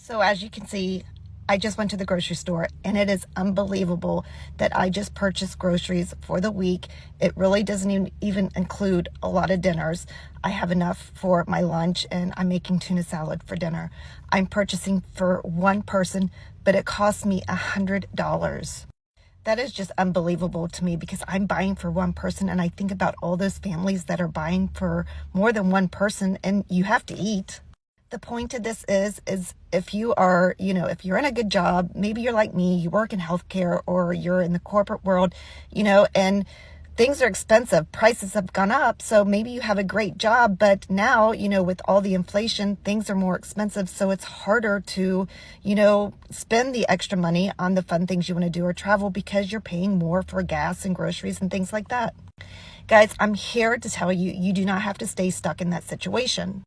So as you can see, I just went to the grocery store and it is unbelievable that I just purchased groceries for the week. It really doesn't even include a lot of dinners. I have enough for my lunch and I'm making tuna salad for dinner. I'm purchasing for one person, but it cost me $100. That is just unbelievable to me because I'm buying for one person and I think about all those families that are buying for more than one person and you have to eat. The point of this is if you are, if you're in a good job, maybe you're like me, you work in healthcare or you're in the corporate world, and things are expensive. Prices have gone up. So maybe you have a great job, but now, with all the inflation, things are more expensive. So it's harder to, spend the extra money on the fun things you want to do or travel because you're paying more for gas and groceries and things like that. Guys, I'm here to tell you, you do not have to stay stuck in that situation.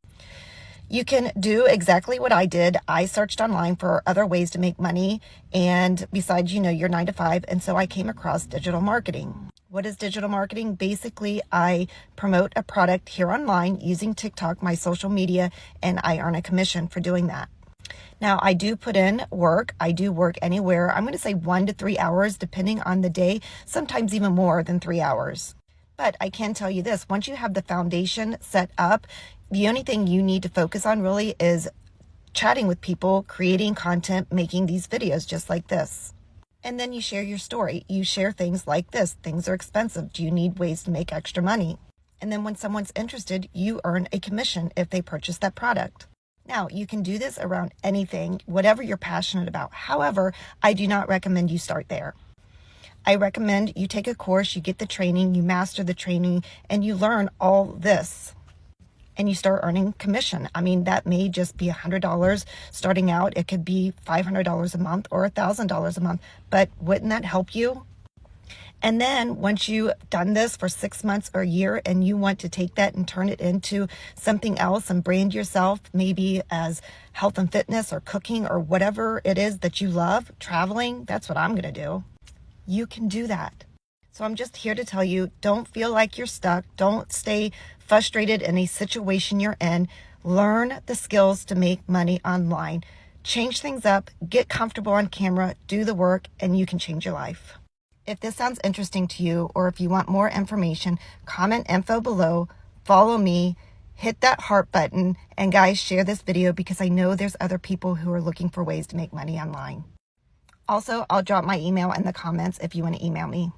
You can do exactly what I did. I searched online for other ways to make money and besides, your 9 to 5. And so I came across digital marketing. What is digital marketing? Basically, I promote a product here online using TikTok, my social media, and I earn a commission for doing that. Now, I do put in work. I do work anywhere. I'm going to say 1 to 3 hours, depending on the day, sometimes even more than 3 hours. But I can tell you this, once you have the foundation set up, the only thing you need to focus on really is chatting with people, creating content, making these videos just like this. And then you share your story. You share things like this. Things are expensive. Do you need ways to make extra money? And then when someone's interested, you earn a commission if they purchase that product. Now, you can do this around anything, whatever you're passionate about. However, I do not recommend you start there. I recommend you take a course, you get the training, you master the training, and you learn all this. And you start earning commission. I mean, that may just be $100 starting out. It could be $500 a month or $1,000 a month. But wouldn't that help you? And then once you've done this for 6 months or a year and you want to take that and turn it into something else and brand yourself, maybe as health and fitness or cooking or whatever it is that you love, traveling, that's what I'm going to do. You can do that. So I'm just here to tell you, don't feel like you're stuck. Don't stay frustrated in a situation you're in. Learn the skills to make money online. Change things up, get comfortable on camera, do the work, and you can change your life. If this sounds interesting to you, or if you want more information, comment info below, follow me, hit that heart button, and guys, share this video because I know there's other people who are looking for ways to make money online. Also, I'll drop my email in the comments if you want to email me.